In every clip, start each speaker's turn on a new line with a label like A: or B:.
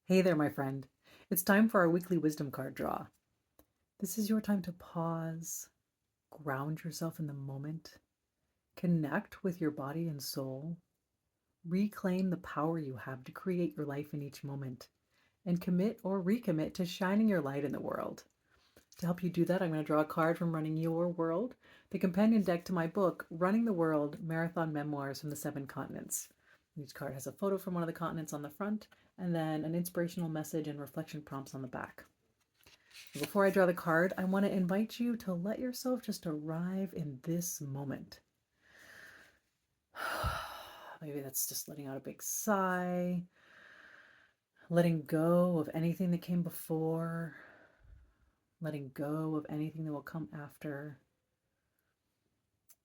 A: Hey there, my friend. It's time for our weekly wisdom card draw. This is your time to pause, ground yourself in the moment, connect with your body and soul, reclaim the power you have to create your life in each moment, and commit or recommit to shining your light in the world. To help you do that, I'm going to draw a card from Running Your World, the companion deck to my book, Running the World Marathon Memoirs from the Seven Continents. Each card has a photo from one of the continents on the front, and then an inspirational message and reflection prompts on the back. Before I draw the card, I want to invite you to let yourself just arrive in this moment. Maybe that's just letting out a big sigh, letting go of anything that came before, letting go of anything that will come after.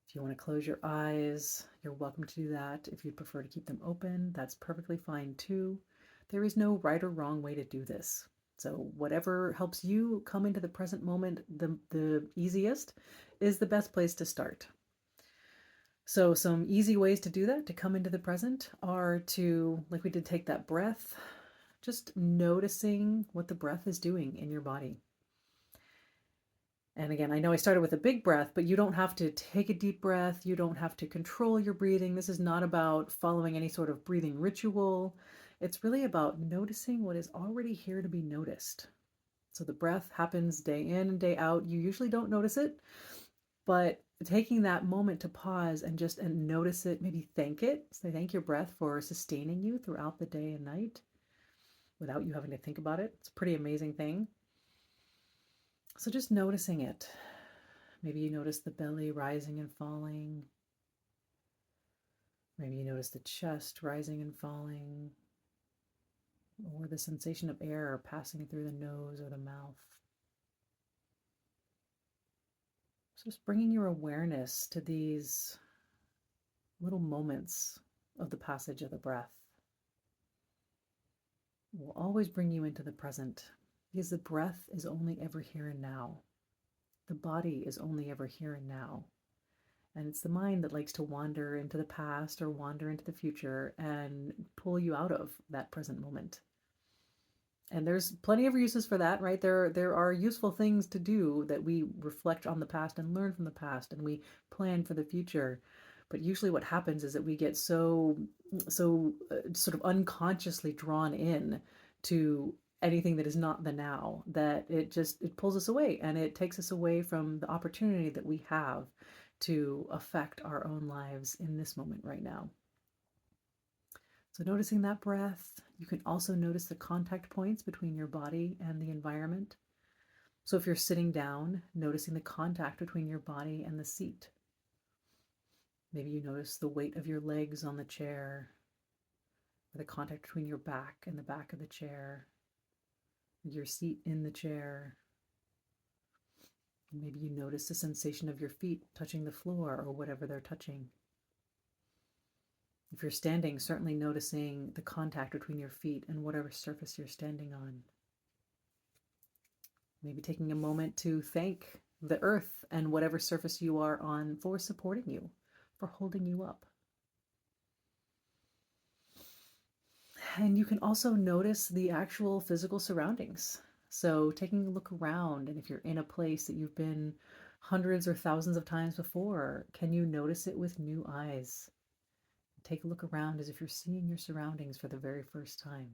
A: If you want to close your eyes, you're welcome to do that. If you'd prefer to keep them open, that's perfectly fine too. There is no right or wrong way to do this. So whatever helps you come into the present moment the easiest is the best place to start. So some easy ways to do that, to come into the present, are to, like we did, take that breath, just noticing what the breath is doing in your body. And again, I know I started with a big breath, but you don't have to take a deep breath. You don't have to control your breathing. This is not about following any sort of breathing ritual. It's really about noticing what is already here to be noticed. So the breath happens day in and day out. You usually don't notice it, but taking that moment to pause and just notice it, maybe thank it. So thank your breath for sustaining you throughout the day and night without you having to think about it. It's a pretty amazing thing. So just noticing it. Maybe you notice the belly rising and falling. Maybe you notice the chest rising and falling, or the sensation of air passing through the nose or the mouth. So just bringing your awareness to these little moments of the passage of the breath will always bring you into the present, because the breath is only ever here and now. The body is only ever here and now. And it's the mind that likes to wander into the past or wander into the future and pull you out of that present moment. And there's plenty of uses for that, right? There are useful things to do, that we reflect on the past and learn from the past, and we plan for the future. But usually what happens is that we get so sort of unconsciously drawn in to anything that is not the now, that it pulls us away, and it takes us away from the opportunity that we have to affect our own lives in this moment right now. So noticing that breath, you can also notice the contact points between your body and the environment. So if you're sitting down, noticing the contact between your body and the seat. Maybe you notice the weight of your legs on the chair, or the contact between your back and the back of the chair, your seat in the chair. Maybe you notice the sensation of your feet touching the floor or whatever they're touching. If you're standing, certainly noticing the contact between your feet and whatever surface you're standing on. Maybe taking a moment to thank the earth and whatever surface you are on for supporting you, for holding you up. And you can also notice the actual physical surroundings. So taking a look around, and if you're in a place that you've been hundreds or thousands of times before, can you notice it with new eyes? Take a look around as if you're seeing your surroundings for the very first time.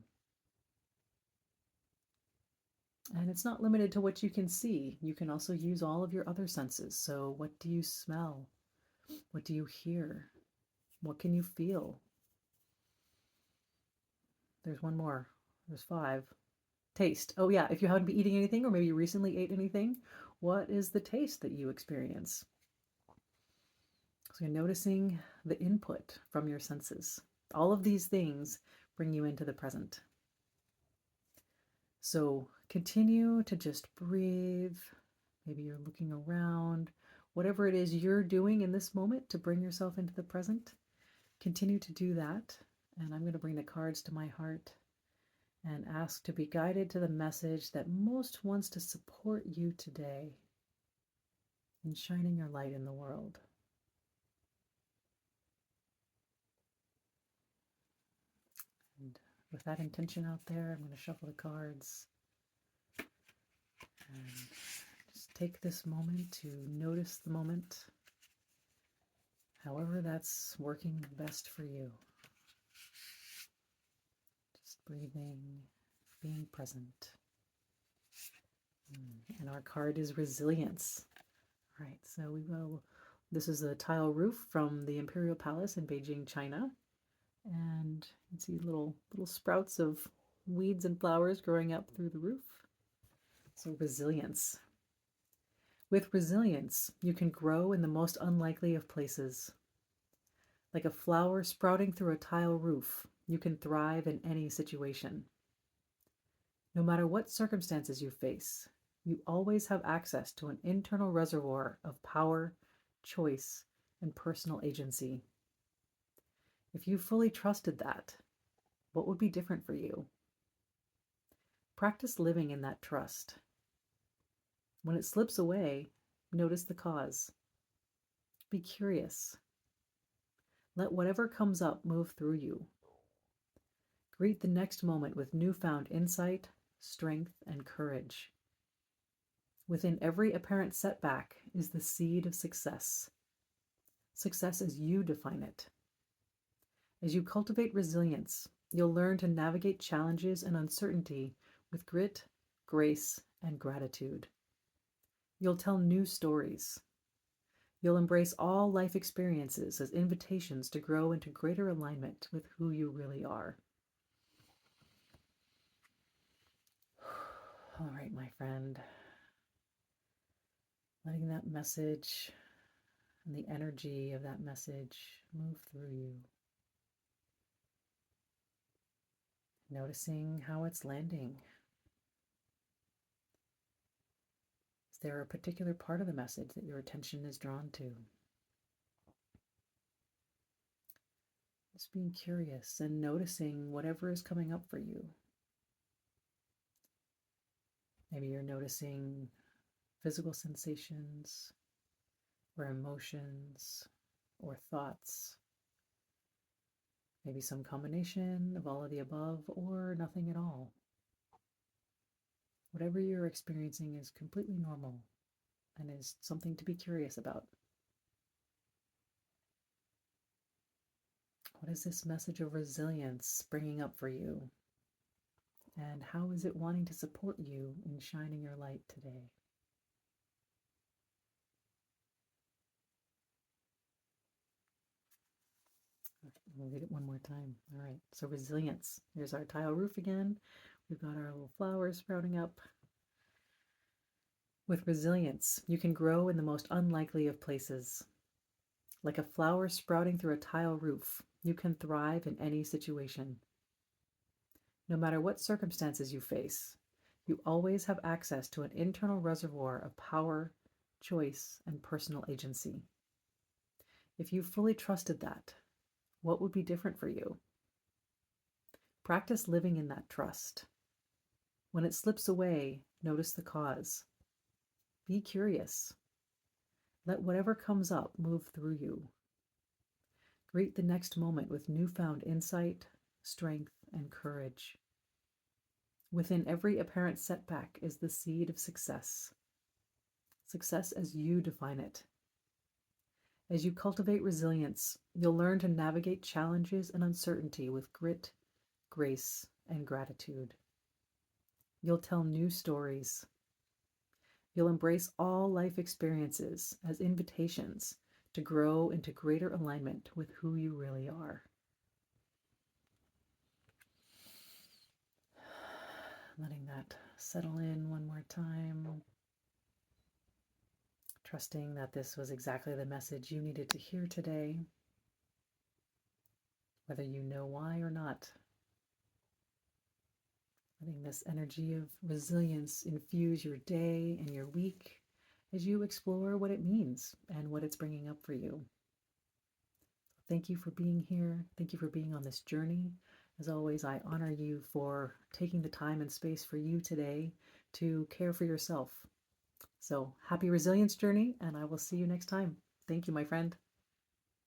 A: And it's not limited to what you can see. You can also use all of your other senses. So what do you smell? What do you hear? What can you feel? There's one more. There's 5. Taste. Oh yeah, if you haven't been eating anything, or maybe you recently ate anything, what is the taste that you experience? So you're noticing the input from your senses. All of these things bring you into the present. So continue to just breathe. Maybe you're looking around. Whatever it is you're doing in this moment to bring yourself into the present, continue to do that. And I'm going to bring the cards to my heart and ask to be guided to the message that most wants to support you today in shining your light in the world. And with that intention out there, I'm going to shuffle the cards and just take this moment to notice the moment, however that's working best for you. Just breathing, being present. And our card is resilience. All right, so we will. This is a tile roof from the Imperial Palace in Beijing, China. And you can see little sprouts of weeds and flowers growing up through the roof. So resilience. With resilience, you can grow in the most unlikely of places. Like a flower sprouting through a tile roof, you can thrive in any situation. No matter what circumstances you face, you always have access to an internal reservoir of power, choice, and personal agency. If you fully trusted that, what would be different for you? Practice living in that trust. When it slips away, notice the cause. Be curious. Let whatever comes up move through you. Greet the next moment with newfound insight, strength, and courage. Within every apparent setback is the seed of success. Success as you define it. As you cultivate resilience, you'll learn to navigate challenges and uncertainty with grit, grace, and gratitude. You'll tell new stories. You'll embrace all life experiences as invitations to grow into greater alignment with who you really are. All right, my friend. Letting that message and the energy of that message move through you. Noticing how it's landing. Is there a particular part of the message that your attention is drawn to? Just being curious and noticing whatever is coming up for you. Maybe you're noticing physical sensations or emotions or thoughts. Maybe some combination of all of the above or nothing at all. Whatever you're experiencing is completely normal and is something to be curious about. What is this message of resilience bringing up for you? And how is it wanting to support you in shining your light today? We'll read it one more time. All right, so resilience. Here's our tile roof again. We've got our little flowers sprouting up. With resilience, you can grow in the most unlikely of places. Like a flower sprouting through a tile roof, you can thrive in any situation. No matter what circumstances you face, you always have access to an internal reservoir of power, choice, and personal agency. If you fully trusted that, what would be different for you? Practice living in that trust. When it slips away, notice the cause. Be curious. Let whatever comes up move through you. Greet the next moment with newfound insight, strength, and courage. Within every apparent setback is the seed of success. Success as you define it. As you cultivate resilience, you'll learn to navigate challenges and uncertainty with grit, grace, and gratitude. You'll tell new stories. You'll embrace all life experiences as invitations to grow into greater alignment with who you really are. Letting that settle in one more time. Trusting that this was exactly the message you needed to hear today, whether you know why or not. Letting this energy of resilience infuse your day and your week as you explore what it means and what it's bringing up for you. Thank you for being here. Thank you for being on this journey. As always, I honor you for taking the time and space for you today to care for yourself. So happy resilience journey, and I will see you next time. Thank you, my friend.